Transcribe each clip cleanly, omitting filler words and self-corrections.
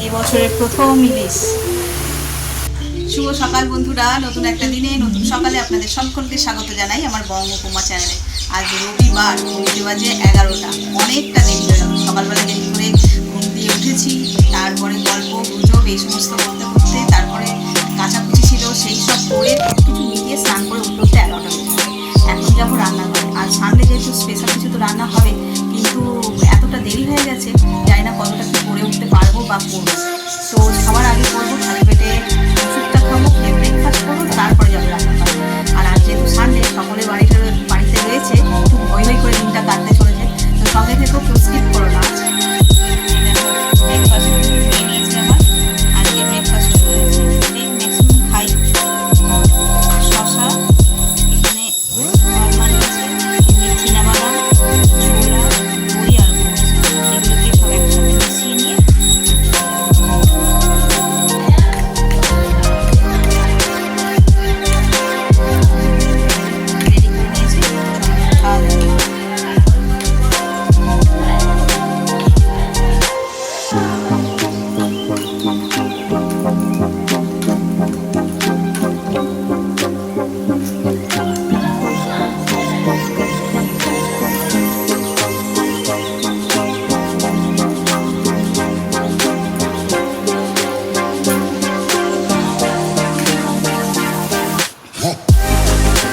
এবছরের প্রথম ইলিশ। শুভ সকাল বন্ধুরা, নতুন একটা দিনে নতুন সকালে আপনাদের সকলকে স্বাগত জানাই আমার বঙ্গ উপমা চ্যানেলে। আজ রবিবার, ঘুরতে বাজে 11টা, অনেকটা দেরি হয়ে গেল। সকালবেলা দেরি করে ঘুম দিয়ে উঠেছি, তারপরে গল্প গুজব এই সমস্ত করতে করতে তারপরে কাচাকুচি ছিল, সেই সব করে কিছু মিটিয়ে স্নান করে উঠতে উঠতে 11টা বেজে গেল। এখন যাবো রান্নাঘরে। আর সানডে যেহেতু স্পেশাল কিছু তো রান্না হবে, কিন্তু এতটা দেরি হয়ে গেছে, জানি না কতটা কি করে উঠতে পারবো বা করবো। তো সবার আগে করবো খালি পেটে ওষুধটা খাবো, খেয়ে ব্রেকফাস্ট করবো, তারপরে যাবো রান্নাঘরে। আর আজ যেহেতু সানডে, সকলে বাড়িতে রয়েছে, খুব ভয় ভয় করে দিনটা কাটতে চলেছে। তো সঙ্গে থেকেও কেউ স্কিপ করো না। ব্রেকফাস্ট নিয়ে নিয়েছি আমার, আজকে ব্রেকফাস্ট ম্যাক্সিমাম খাই শশা, এখানে নর্মাল আছে, এমনি চিনাবাদাম, ছোলা, দই আর ওটস, এগুলোকে সব একসাথে মিশিয়ে নিয়ে রেডি করে নিয়েছি, খাওয়া দাওয়া।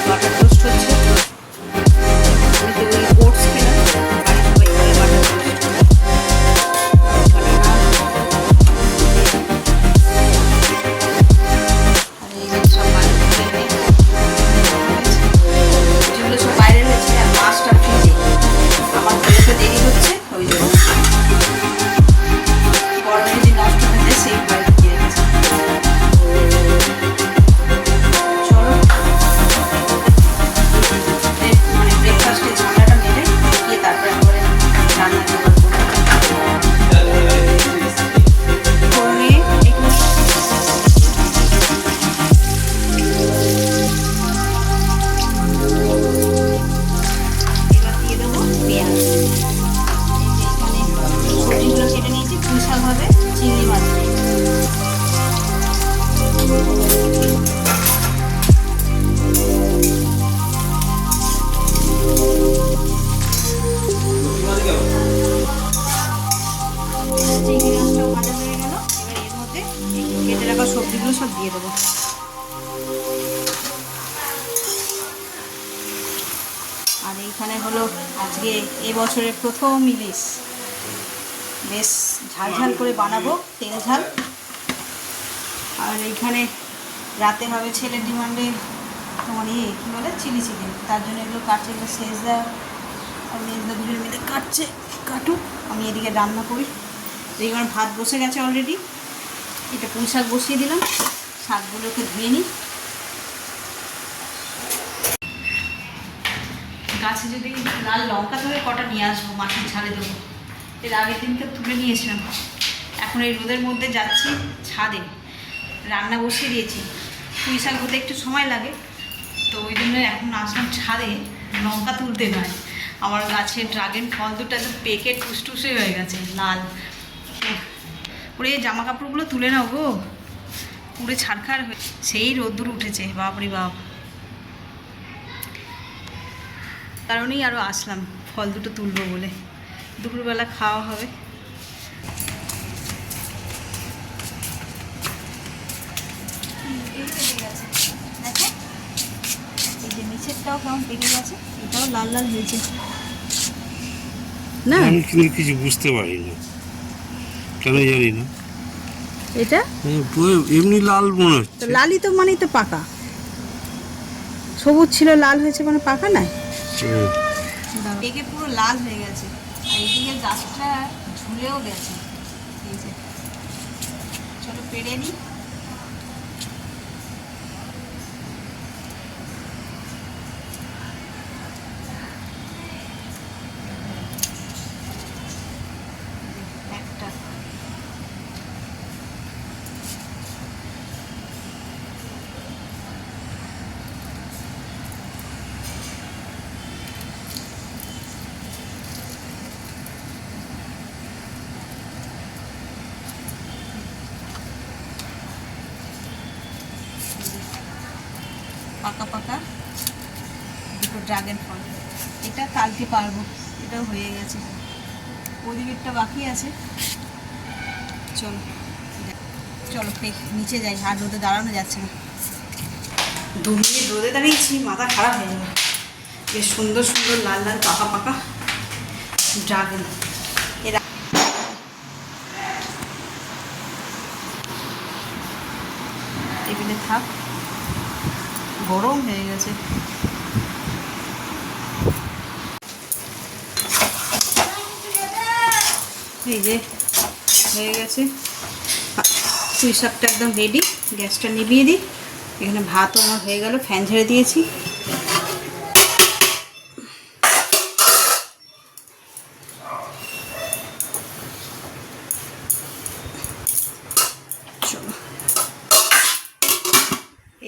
বাটার টোস্ট হচ্ছে, আমি তো ওই ওটস খেলাম, বাড়ির সবাই খাবে বাটার টোস্ট, বাটার নান। আর এই যে সব যেগুলো সব বাইরে রয়েছে, আর মাছটা ফ্রিজে। আমার বেরোতে দেরি হচ্ছে, ওই জন্য গরমে যে নষ্ট হয়ে যায় সেই ভয় ঢুকিয়ে রেখেছে। চলো ব্রেকফাস্টে ঝান্ডাটা মেরে দিয়ে তারপরে একবারে রান্না জোগাড় করবো। ফোড়নে একটু এবার দিয়ে দেবো পেঁয়াজ। এই যে এখানে সবজিগুলো কেটে নিয়েছি, পুঁই শাক হবে, চিংড়ি মাছ দিয়ে। চিংড়ি মাছটাও ভাজা হয়ে গেল, এবার এর মধ্যে এই কেটে রাখা সবজিগুলো সব দিয়ে দেবো। আর এইখানে হলো আজকে এবছরের প্রথম ইলিশ, বেশ ঝাল ঝাল করে বানাবো, তেল ঝাল। আর এইখানে রাতে হবে ছেলের ডিমান্ডে তোমার কী বলে চিলি চিকেন, তার জন্য এগুলো কাটছে, এগুলো সেজদা আর মেজদা দুজনে মিলে কাটুক, আমি এদিকে রান্না করি। এই আমার ভাত বসে গেছে অলরেডি, এটা পুঁই শাক বসিয়ে দিলাম, শাকগুলোকে ধুয়ে নিই। গাছে যদি লাল লঙ্কা ধরে কটা নিয়ে আসবো, মাছের ঝালে দেবো। এর আগের দিনকে তুলে নিয়েছিলাম। এখন এই রোদের মধ্যে যাচ্ছি ছাদে, রান্না বসিয়ে দিয়েছি। পুঁই শাক হতে একটু সময় লাগে, তো ওই জন্য এখন আসলাম ছাদে, লঙ্কা তুলতে নয়। আমার গাছের ড্রাগন ফল দুটো তো পেকে টুসটুসে হয়ে গেছে লাল। ওরে জামা কাপড়গুলো তুলে নাও গো, পুরে ছাড়খাড় হয়ে, সেই রোদ্দুর উঠেছে, বাপরে বাপ। কারণেই আরও আসলাম ফল দুটো তুলবো বলে, দুপুরবেলা খাওয়া হবে। এই যে নিচেরটাও কেমন পেকে গেছে, এটাও লাল লাল হয়েছে না, আমি কিন্তু কিছু বুঝতে পারি না, কেন জানি না। এটা এমনি লাল মনে হচ্ছে। লালই তো মানেই তো পাকা, সবুজ ছিল লাল হয়েছে মানে পাকা নয়। পেকে পুরো লাল হয়ে গেছে, আর এদিকে গাছটা ঝুলেও গেছে। এই যে চলো পেড়ে নিই। একটা পাকা পাকা দুটো ড্রাগন ফল, এটা কালকে পারবো, এটাও হয়ে গেছে, প্রদীপেরটা বাকি আছে। চলো চলো নিচে যাই, আর রোদে দাঁড়ানো যাচ্ছে না। 2 মিনিট রোদে দাঁড়িয়েছি, মাথা খারাপ হয়ে যাবে। বেশ সুন্দর সুন্দর লাল লাল পাকা পাকা ড্রাগন, এরা টেবিলে থাক, গরম হয়ে গেছে। এই যে হয়ে গেছে, পুঁই শাকটা একদম রেডি। গ্যাসটা নিভিয়ে দিই। এখানে ভাতও আমার হয়ে গেল, ফ্যান ঝেড়ে দিয়েছি। চলো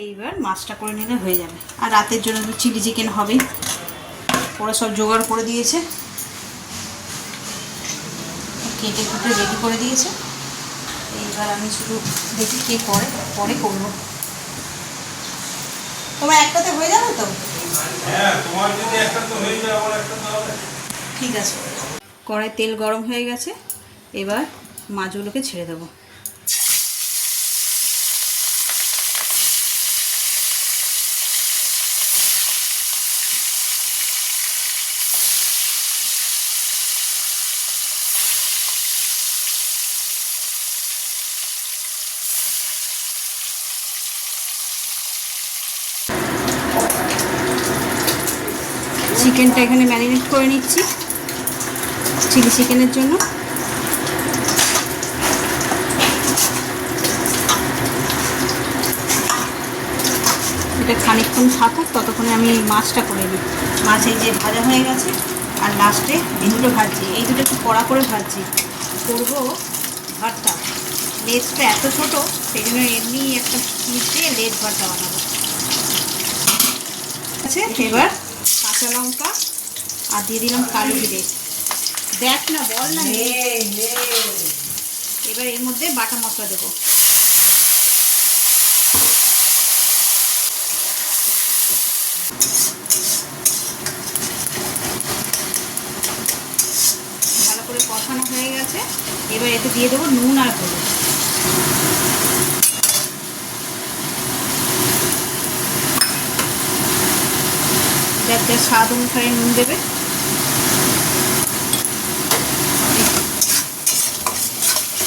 এইবার মাছটা করে নিলে হয়ে যাবে। আর রাতের জন্য তো চিলি চিকেন হবে, ওরা সব জোগাড় করে দিয়েছে, কেটে কুটে রেডি করে দিয়েছে। এইবার আমি শুধু দেখি কে করে, পরে করবো। তোমার একটাতে হয়ে যাবে তো? হ্যাঁ, তোমার যদি একটাতে হয়ে যায় আমার একটাতে হবে। ঠিক আছে। কড়াই তেল গরম হয়ে গেছে, এবার মাছগুলোকে ছেড়ে দেবো। চিকেনটা এখানে ম্যারিনেট করে নিচ্ছি চিলি চিকেনের জন্য। এটা খানিকক্ষণ থাকুক, ততক্ষণে আমি মাছটা করে নিই। মাছ এই যে ভাজা হয়ে গেছে, আর লাস্টে এই দুটো ভাজছি, এই দুটো একটু কড়া করে ভাজছি। করবো ভর্তা, লেজটা এত ছোটো সেই জন্য এমনি একটা পিস দিয়ে লেজ ভর্তা বানাবো। আছে এবার কাঁচা লঙ্কা আর দিয়ে দিলাম কালো জিরে। দেখ না, বল না। এবার এর মধ্যে বাটা মশলা দেবো। ভালো করে কষানো হয়ে গেছে, এবার এতে দিয়ে দেবো নুন আর হলুদ। যাতে স্বাদ অনুসারে নুন দেবে।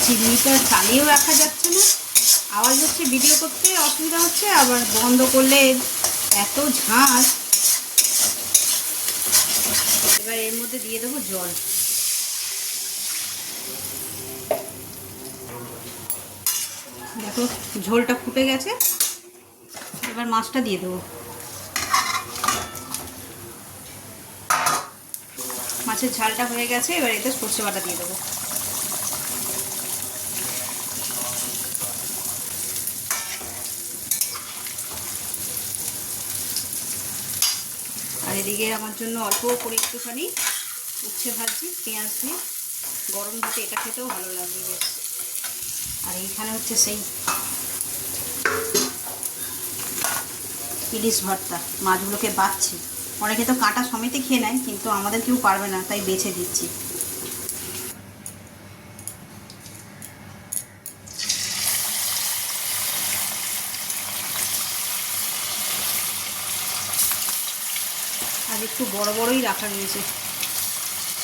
চিমনিটা চালিয়েও রাখা যাচ্ছে না, আওয়াজ হচ্ছে, ভিডিও করতে অসুবিধা হচ্ছে, আবার বন্ধ করলে এত ঝাঁজ। এবার এর মধ্যে দিয়ে দেবো জল। দেখো ঝোলটা ফুটে গেছে, এবার মাছটা দিয়ে দেবো। মাছের ঝালটা হয়ে গেছে, এবার এতে সর্ষে বাটা দিয়ে দেবো। আর এদিকে আমার জন্য অল্প করে একটুখানি উচ্ছে ভাজছি পেঁয়াজ দিয়ে, গরম ভাতে এটা খেতেও ভালো লাগবে বেশ। আর এইখানে হচ্ছে সেই ইলিশ ভর্তা, মাছগুলোকে বাছছি। অনেকে তো কাঁটা সমেতে খেয়ে নেয়, কিন্তু আমাদের কেউ পারবে না, তাই বেছে দিচ্ছি। আর একটু বড় বড়ই রাখা রয়েছে।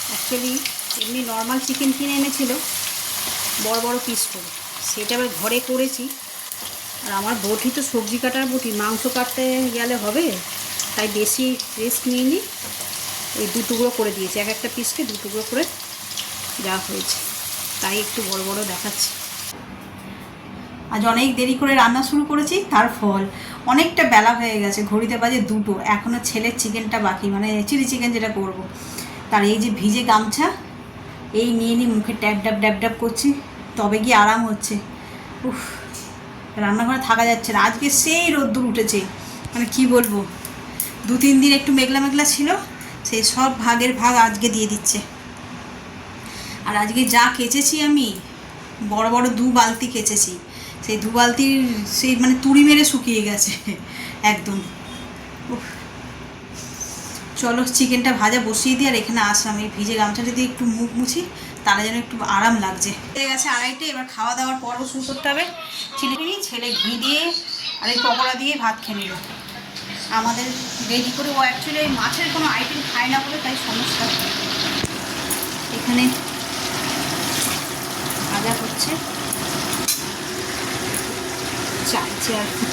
অ্যাকচুয়ালি এমনি নর্মাল চিকেন কিনে এনেছিল বড় বড় পিস করে, সেটা আবার ঘরে করেছি। আর আমার বটি তো সবজি কাটার বটি, মাংস কাটতে গেলে হবে, তাই বেশি রেস্ট নিইনি। এই 2 টুকরো করে দিয়েছি, এক একটা পিসকে 2 টুকরো করে দেওয়া হয়েছে, তাই একটু বড় বড় দেখাচ্ছি। আজ অনেক দেরি করে রান্না শুরু করেছি, তার ফল অনেকটা বেলা হয়ে গেছে, ঘড়িতে বাজে 2টো। এখনও ছেলের চিকেনটা বাকি, মানে চিলি চিকেন যেটা করব। তার এই যে ভিজে গামছা এই নিয়ে মুখে ট্যাপ ড্যাপ ড্যাপ ড্যাপ করছি, তবে গিয়ে আরাম হচ্ছে। উফ, রান্নাঘরে থাকা যাচ্ছে না। আজকে সেই রোদ্দুর উঠেছে, মানে কি বলবো, 2-3 দিন একটু মেঘলা মেঘলা ছিল, সেই সব ভাগের ভাগ আজকে দিয়ে দিচ্ছে। আর আজকে যা কেচেছি আমি, বড় বড় 2 বালতি কেচেছি, সেই 2 বালতির সেই মানে তুড়ি মেরে শুকিয়ে গেছে একদম। চলো চিকেনটা ভাজা বসিয়ে দিই, আর এখানে আসলাম এই ভিজে গামছাটা দিয়ে একটু মুখ মুছি, তাহলে যেন একটু আরাম লাগছে। হয়ে গেছে 2:30, এবার খাওয়া দাওয়ার পরও শুরু করতে হবে। ছেলে ঘি দিয়ে আর এই পকোড়া দিয়ে ভাত খেয়ে নিল আমাদের রেডি করে। ও অ্যাকচুয়ালি এই মাছের কোনো আইটেম খায় না বলে তাই সমস্যা। এখানে ভাজা হচ্ছে, চাইছে আর কি।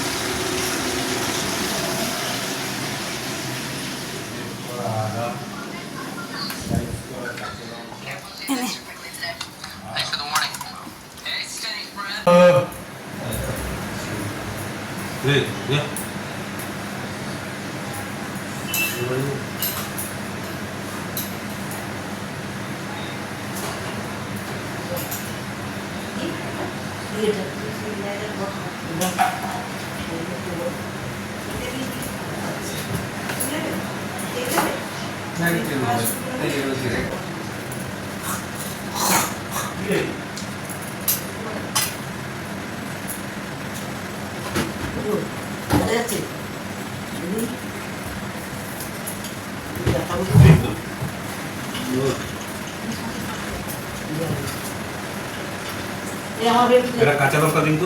এটা কাঁচা লঙ্কা দিন তো।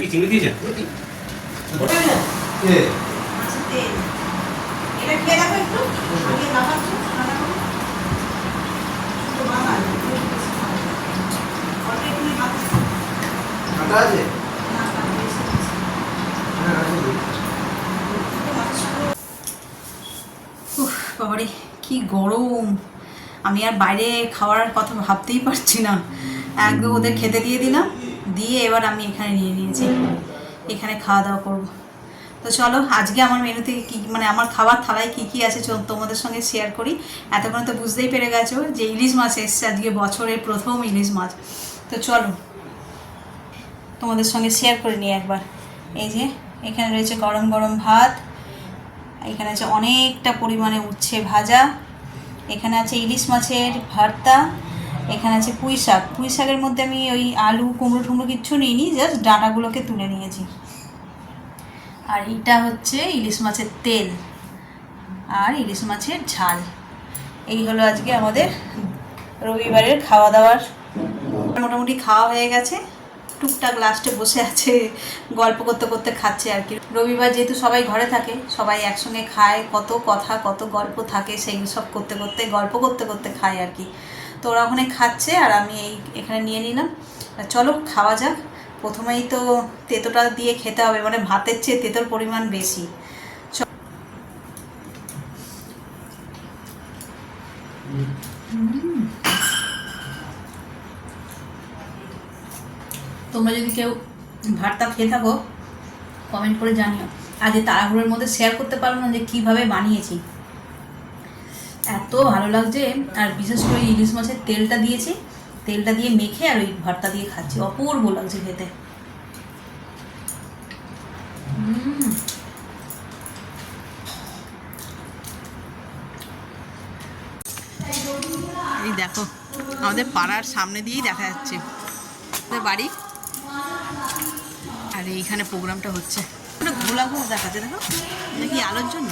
কি চিংড়ি দিয়েছে? বাবারে কি গরম, আমি আর বাইরে খাওয়ার কথা ভাবতেই পারছি না। একদম ওদের খেতে দিয়ে দিলাম, দিয়ে এবার আমি এখানে নিয়ে নিয়েছি, এখানে খাওয়া দাওয়া করবো। তো চলো আজকে আমার মেনুতে কী মানে আমার খাবার থালায় কী কী আছে তোমাদের সঙ্গে শেয়ার করি। এতক্ষণ তো বুঝতেই পেরে গেছো যে ইলিশ মাছ এসছে আজকে, বছরের প্রথম ইলিশ মাছ। তো চলো তোমাদের সঙ্গে শেয়ার করে নিই একবার। এই যে এখানে রয়েছে গরম গরম ভাত, এখানে আছে অনেকটা পরিমাণে উচ্ছে ভাজা, এখানে আছে ইলিশ মাছের ভর্তা, এখানে আছে পুঁই শাক। পুঁই শাকের মধ্যে আমি ওই আলু কুমড়ো টুমড়ো কিচ্ছু নিইনি, জাস্ট ডাঁটাগুলোকে তুলে নিয়েছি। আর এটা হচ্ছে ইলিশ মাছের তেল আর ইলিশ মাছের ঝাল। এই হলো আজকে আমাদের রবিবারের খাওয়া দাওয়ার। মোটামুটি খাওয়া হয়ে গেছে, টুকটাক লাস্টে বসে আছে গল্প করতে করতে খাচ্ছে আর কি। রবিবার যেহেতু সবাই ঘরে থাকে, সবাই একসঙ্গে খায়, কত কথা কত গল্প থাকে, সেই সব করতে করতে গল্প করতে করতে খায় আর কি। তো ওরা ওখানে খাচ্ছে আর আমি এখানে নিয়ে নিলাম। চলো খাওয়া যাক। প্রথমেই তো তেঁতোটা দিয়ে খেতে হবে, মানে ভাতের চেয়ে তেঁতোর পরিমাণ বেশি। তোমরা যদি কেউ ভাতটা খেয়ে থাকো কমেন্ট করে জানিও। আজ তাড়াহুড়োর মধ্যে শেয়ার করতে পারবো না যে কীভাবে বানিয়েছি, এত ভালো লাগছে। আর বিশেষ করে ইলিশ মাছের তেলটা দিয়েছি, তেলটা দিয়ে মেখে আর ওই ভাতটা দিয়ে খাচ্ছি, অপূর্ব লাগছে খেতে। এই দেখো আমাদের পাড়ার সামনে দিয়েই দেখা যাচ্ছে আমাদের বাড়ি, আর এইখানে প্রোগ্রামটা হচ্ছে। ঘোলা ঘোলা দেখাচ্ছে, দেখো নাকি আলোর জন্য।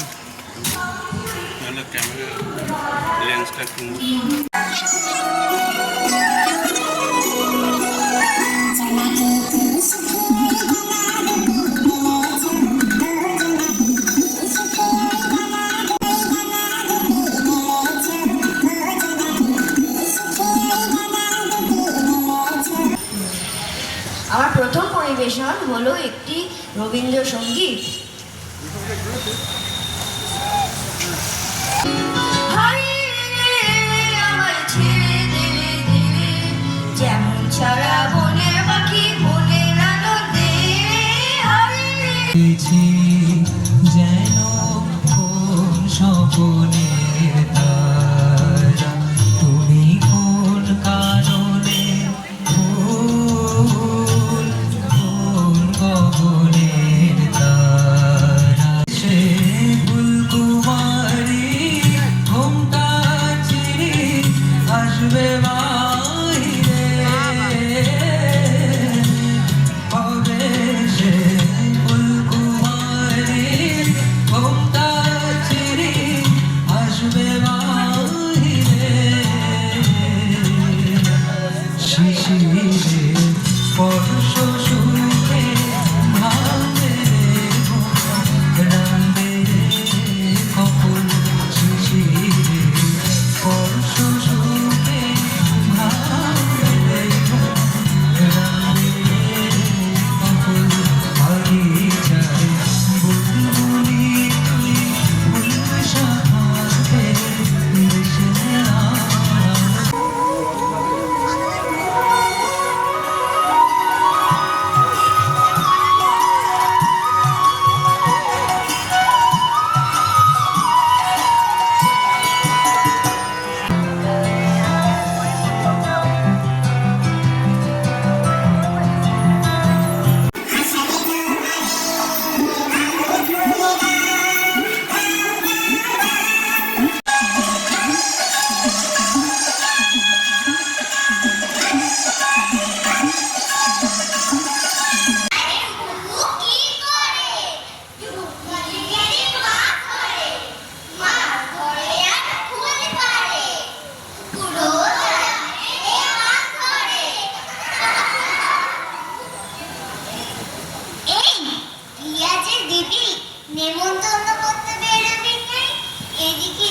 ক্যামেরা লেন্সটা আমার প্রথম পরিবেশন হলো একটি রবীন্দ্রসঙ্গীত। যেমন ছাড়া বনের পাখি বনের আনন্দে যেন স্বপনের তারা, তুমি কোন কারণে ফুল কোন গগনের তারা, সে ফুলকুমারী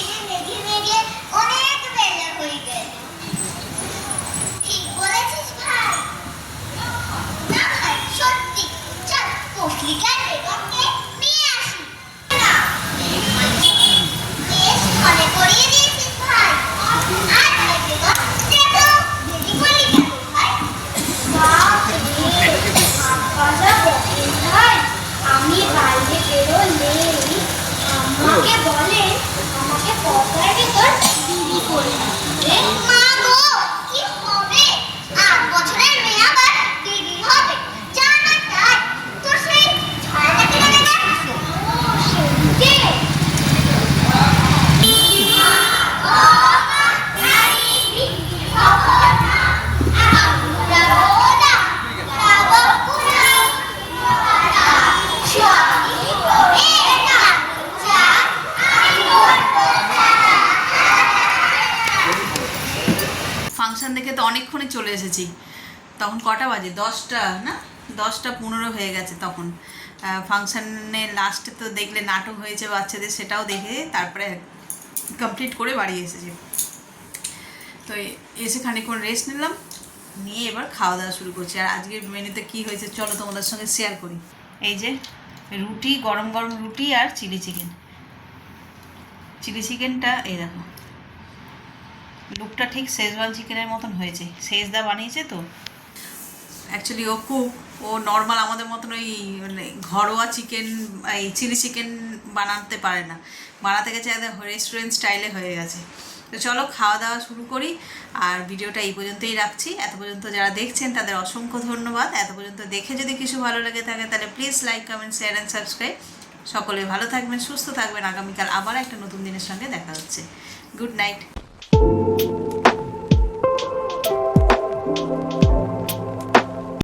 দিনে মেঘে মেঘে অনেক বেলা হয়ে গেল। ঠিক বলেছিস ভাই। না ভাই সত্যি, চল পত্রিকার বেগমকে নিয়ে আসি। না, বেশ মনে করিয়ে দিয়েছিস ভাই। আর ভাই বেগম, দেখো দেরি করলি কেন ভাই? আমি বাইরে বেরোলেই আমাকে বলে আমাকে পকার ভেতর বিড়ি করে দিতে। মা গো, কি হবে? 8 বছরের মেয়ে আবার দিদি হবে, জানা তাই। তোর সেই ছয়টাকে মনে রাখছ? ও সেদিকে ফাংশন দেখে তো অনেকক্ষণে চলে এসেছি। তখন কটা বাজে? 10টা না, 10:15 হয়ে গেছে তখন। ফাংশনের লাস্টে তো দেখলে নাটক হয়েছে বাচ্চাদের, সেটাও দেখে তারপরে কমপ্লিট করে বাড়ি এসেছি। তো এসে খানিকক্ষণ রেস্ট নিলাম, নিয়ে এবার খাওয়া দাওয়া শুরু করছি। আর আজকের মেনুতে কী হয়েছে চলো তোমাদের সঙ্গে শেয়ার করি। এই যে রুটি, গরম গরম রুটি আর চিলি চিকেন। চিলি চিকেনটা এই দেখো, লুকটা ঠিক শেজওয়ান চিকেনের মতন হয়েছে। শেজদা বানিয়েছে তো। অ্যাকচুয়ালি ও কুক, ও নর্মাল আমাদের মতন ওই মানে ঘরোয়া চিকেন, এই চিলি চিকেন বানাতে পারে না, বানাতে গেছে একদম রেস্টুরেন্ট স্টাইলে হয়ে গেছে। তো চলো খাওয়া দাওয়া শুরু করি। আর ভিডিওটা এই পর্যন্তই রাখছি। এত পর্যন্ত যারা দেখছেন তাদের অসংখ্য ধন্যবাদ। এত পর্যন্ত দেখে যদি কিছু ভালো লেগে থাকে তাহলে please like, comment, share and subscribe. সকলে ভালো থাকবেন, সুস্থ থাকবেন। আগামীকাল আবার একটা নতুন দিনের সঙ্গে দেখা হচ্ছে। Good night.